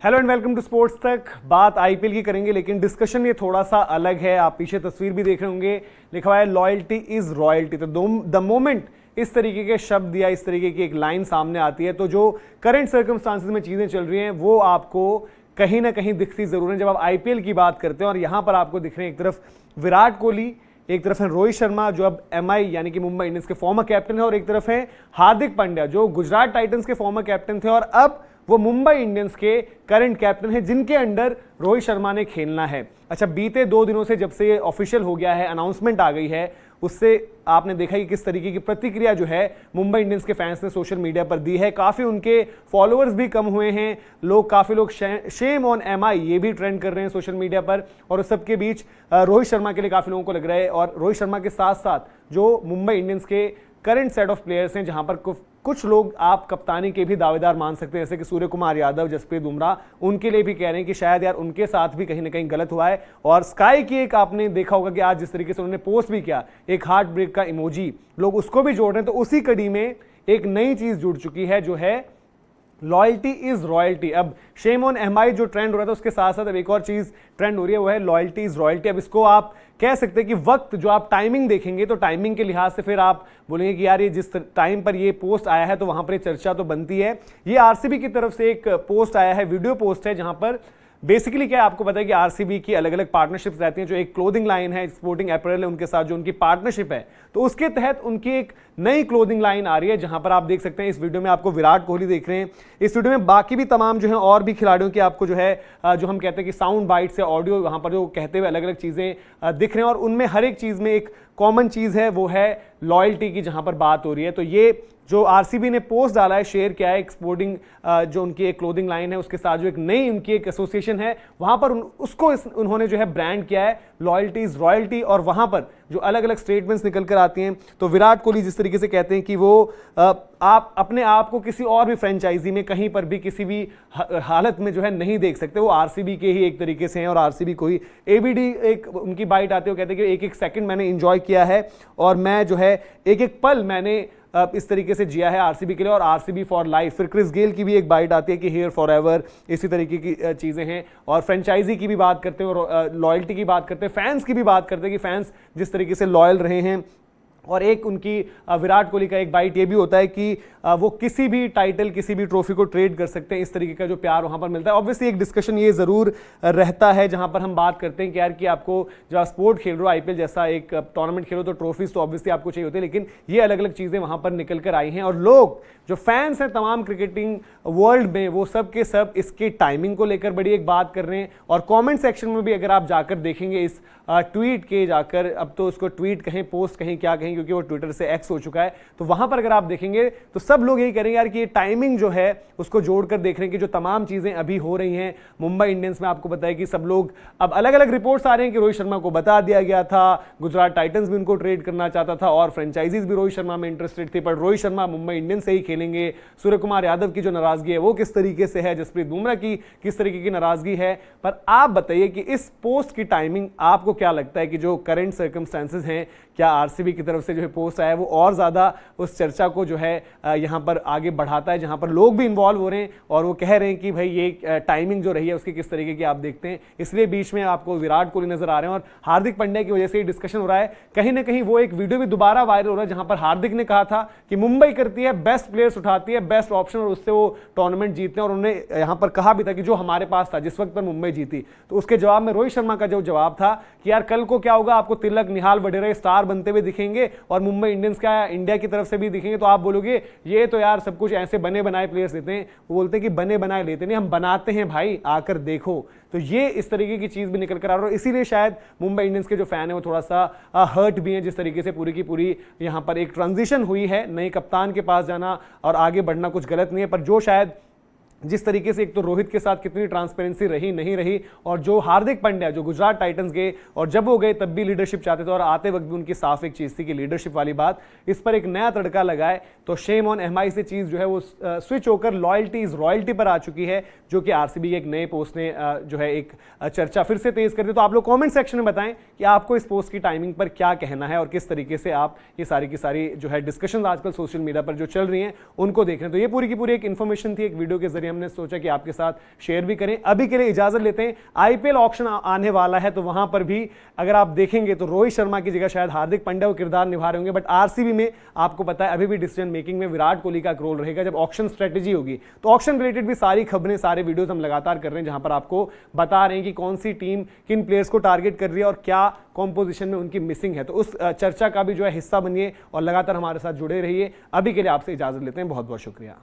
Hello and welcome to sports Tak. बात IPL की करेंगे लेकिन डिस्कशन ये थोड़ा सा अलग है। आप पीछे तस्वीर भी देख रहे होंगे, लिखा हुआ है लॉयल्टी इज रॉयल्टी। तो द मोमेंट इस तरीके के शब्द या इस तरीके की एक लाइन सामने आती है तो जो करंट सर्कमस्टांसेस में चीजें चल रही हैं वो आपको कहीं ना कहीं दिखती जरूर है जब आप आईपीएल की बात करते हैं। और यहां पर आपको दिख रहे हैं एक तरफ विराट कोहली, एक तरफ है रोहित शर्मा जो अब एमआई यानी कि मुंबई इंडियंस के फॉर्मर कैप्टन है, और एक तरफ है हार्दिक पांड्या जो गुजरात टाइटंस के फॉर्मर कैप्टन थे और अब वो मुंबई इंडियंस के करंट कैप्टन है जिनके अंडर रोहित शर्मा ने खेलना है। अच्छा, बीते 2 दिनों से जब से ये ऑफिशियल हो गया है, अनाउंसमेंट आ गई है, उससे आपने देखा कि किस तरीके की प्रतिक्रिया जो है मुंबई इंडियंस के फैंस ने सोशल मीडिया पर दी है। काफी उनके फॉलोअर्स भी कम हुए हैं, काफी लोग शेम ऑन एमआई ये भी ट्रेंड कर रहे हैं सोशल मीडिया पर। और उस सबके बीच रोहित शर्मा के लिए काफी लोगों को लग रहा है, और रोहित शर्मा के साथ साथ जो मुंबई इंडियंस के करंट सेट ऑफ प्लेयर्स हैं जहां पर कुछ लोग आप कप्तानी के भी दावेदार मान सकते हैं, जैसे कि सूर्य कुमार यादव, जसप्रीत बुमराह, उनके लिए भी कह रहे हैं कि शायद यार उनके साथ भी कहीं ना कहीं गलत हुआ है। और स्काई की एक आपने देखा होगा कि आज जिस तरीके से उन्होंने पोस्ट भी किया, एक हार्ट ब्रेक का इमोजी, लोग उसको भी जोड़ रहे हैं। तो उसी कड़ी में एक नई चीज जुड़ चुकी है जो है लॉयल्टी इज रॉयल्टी। अब शेम ऑन एमआई जो ट्रेंड हो रहा था उसके साथ साथ अब एक और चीज ट्रेंड हो रही है, वो है लॉयल्टी इज रॉयल्टी। अब इसको आप कह सकते हैं कि वक्त जो आप टाइमिंग देखेंगे तो टाइमिंग के लिहाज से फिर आप बोलेंगे कि यार ये जिस टाइम पर ये पोस्ट आया है तो वहां पर ये चर्चा तो बनती है। ये आरसीबी की तरफ से एक पोस्ट आया है, वीडियो पोस्ट है, जहां पर बेसिकली क्या है आपको पता है कि आरसीबी की अलग अलग पार्टनरशिप्स रहती हैं। जो एक क्लोथिंग लाइन है, स्पोर्टिंग अपैरेल है, उनके साथ जो उनकी पार्टनरशिप है तो उसके तहत उनकी एक नई क्लोथिंग लाइन आ रही है, जहां पर आप देख सकते हैं इस वीडियो में आपको विराट कोहली देख रहे हैं, इस वीडियो में बाकी भी तमाम जो है और भी खिलाड़ियों की आपको जो है जो हम कहते हैं कि साउंड बाइट से ऑडियो वहां पर जो कहते हुए अलग अलग चीजें दिख रहे हैं, और उनमें हर एक चीज में एक कॉमन चीज है, वो है लॉयल्टी की जहां पर बात हो रही है। तो ये जो आरसीबी ने पोस्ट डाला है, शेयर किया है, एक स्पोर्टिंग जो उनकी एक क्लोथिंग लाइन है उसके साथ जो एक नई उनकी एक एसोसिएशन है वहां पर उसको उन्होंने जो है ब्रांड किया है लॉयल्टी इज रॉयल्टी। और वहां पर जो अलग अलग स्टेटमेंट्स निकल कर आती हैं तो विराट कोहली जिस तरीके से कहते हैं कि वो आप अपने आप को किसी और भी फ्रेंचाइजी में कहीं पर भी किसी भी हालत में जो है नहीं देख सकते, वो आरसीबी के ही एक तरीके से हैं और आरसीबी को ही एबीडी एक उनकी बाइट आते हुए कहते हैं कि एक एक सेकंड मैंने एंजॉय किया है और मैं जो है एक एक पल मैंने इस तरीके से जिया है आरसीबी के लिए, और आरसीबी फॉर लाइफ। फिर क्रिस गेल की भी एक बाइट आती है कि हियर फॉर एवर, इसी तरीके की चीजें हैं। और फ्रेंचाइजी की भी बात करते हैं और लॉयल्टी की बात करते हैं, फैंस की भी बात करते हैं कि फैंस जिस तरीके से लॉयल रहे हैं। और एक उनकी विराट कोहली का एक बाइट ये भी होता है कि वो किसी भी टाइटल, किसी भी ट्रॉफी को ट्रेड कर सकते हैं, इस तरीके का जो प्यार वहां पर मिलता है। ऑब्वियसली एक डिस्कशन ये जरूर रहता है जहां पर हम बात करते हैं कि यार कि आपको जब आप स्पोर्ट खेल रहे हो, आईपीएल जैसा एक टूर्नामेंट खेलो तो ट्रॉफीज तो ऑब्वियसली आपको चाहिए होती है, लेकिन ये अलग अलग चीजें वहां पर निकल कर आई हैं। और लोग जो फैंस हैं तमाम क्रिकेटिंग वर्ल्ड में, वो सब के सब इसके टाइमिंग को लेकर बड़ी एक बात कर रहे हैं। और कॉमेंट सेक्शन में भी अगर आप जाकर देखेंगे इस ट्वीट के जाकर, अब तो उसको ट्वीट कहें, पोस्ट कहें, क्या कहें, क्योंकि वो ट्विटर से एक्स हो चुका है, तो वहां पर अगर आप देखेंगे तो सब लोग यही करेंगे यार कि ये टाइमिंग जो है उसको जोड़कर देख रहे हैं कि जो तमाम चीजें अभी हो रही हैं मुंबई इंडियंस में। आपको बताया कि सब लोग अब अलग अलग रिपोर्ट्स आ रहे हैं कि रोहित शर्मा को बता दिया गया था, गुजरात टाइटंस भी उनको ट्रेड करना चाहता था और फ्रेंचाइजीज भी रोहित शर्मा में इंटरेस्टेड थी, पर रोहित शर्मा मुंबई इंडियंस से ही खेलेंगे। सूर्य कुमार यादव की जो नाराजगी है वो किस तरीके से है, जसप्रीत बुमराह की किस तरीके की नाराजगी है। पर आप बताइए कि इस पोस्ट की टाइमिंग आपको क्या लगता है कि जो करंट सर्कमस्टेंसेस हैं, क्या आरसीबी की तरफ से जो है पोस्ट आया है वो और ज्यादा उस चर्चा को जो है यहां पर आगे बढ़ाता है, जहां पर लोग भी इन्वॉल्व हो रहे हैं और वो कह रहे हैं कि भाई ये टाइमिंग जो रही है उसकी किस तरीके की आप देखते हैं। इसलिए बीच में आपको विराट कोहली नजर आ रहे हैं और हार्दिक पांड्या की वजह से डिस्कशन हो रहा है। कहीं ना कहीं वो एक वीडियो भी दोबारा वायरल हो रहा है जहां पर हार्दिक ने कहा था कि मुंबई करती है बेस्ट प्लेयर्स उठाती है, बेस्ट ऑप्शन, और उससे वो टूर्नामेंट जीतते हैं। और उन्होंने यहां पर कहा भी था कि जो हमारे पास था जिस वक्त पर मुंबई जीती, तो उसके जवाब में रोहित शर्मा का जो जवाब था कि यार कल को क्या होगा, आपको तिलक, निहाल, वडेरा स्टार बनते हुए दिखेंगे और मुंबई इंडियंस का इंडिया की तरफ से भी दिखेंगे, तो आप बोलोगे ये तो यार सब कुछ ऐसे बने बनाए प्लेयर्स देते हैं। वो बोलते हैं कि बने बनाए लेते नहीं, हम बनाते हैं भाई, आकर देखो। तो ये इस तरीके की चीज भी निकल कर आ रहा है, इसीलिए शायद मुंबई इंडियंस के जो फैन है वो थोड़ा सा हर्ट भी है जिस तरीके से पूरी की पूरी यहां पर एक ट्रांजिशन हुई है, नए कप्तान के पास जाना और आगे बढ़ना कुछ गलत नहीं है, पर जो शायद जिस तरीके से एक तो रोहित के साथ कितनी ट्रांसपेरेंसी रही नहीं रही, और जो हार्दिक पांड्या जो गुजरात टाइटंस गए और जब वो गए तब भी लीडरशिप चाहते थे और आते वक्त भी उनकी साफ एक चीज थी कि लीडरशिप वाली बात, इस पर एक नया तड़का लगाए तो शेम ऑन एमआई से चीज जो है वो स्विच होकर लॉयल्टी इज रॉयल्टी पर आ चुकी है, जो कि आरसीबी के एक नए पोस्ट ने जो है एक चर्चा फिर से तेज कर दी। तो आप लोग कॉमेंट सेक्शन में बताएं कि आपको इस पोस्ट की टाइमिंग पर क्या कहना है और किस तरीके से आप ये सारी की सारी जो है डिस्कशन आजकल सोशल मीडिया पर जो चल रही हैं उनको देख रहे हैं। तो ये पूरी की पूरी एक इन्फॉर्मेशन थी, एक वीडियो के जरिए हमने सोचा कि आपके साथ शेयर भी करें। अभी के लिए इजाजत लेते हैं, आईपीएल ऑक्शन आने वाला है तो वहां पर भी अगर आप देखेंगे तो रोहित शर्मा की जगह शायद हार्दिक पांड्या वो किरदार निभा रहे होंगे, बट आरसीबी में आपको पता है अभी भी डिसीजन मेकिंग में विराट कोहली का रोल रहेगा। जब ऑक्शन स्ट्रेटेजी होगी तो ऑक्शन रिलेटेड भी सारी खबरें, सारे वीडियोस हम लगातार कर रहे हैं, जहां पर आपको बता रहे हैं कि कौन सी टीम किन प्लेयर्स को टारगेट कर रही है और क्या कॉम्पोजिशन में उनकी मिसिंग है। तो उस चर्चा का भी जो है हिस्सा बनिए और लगातार हमारे साथ जुड़े रहिए। अभी के लिए आपसे इजाजत लेते हैं, बहुत बहुत शुक्रिया।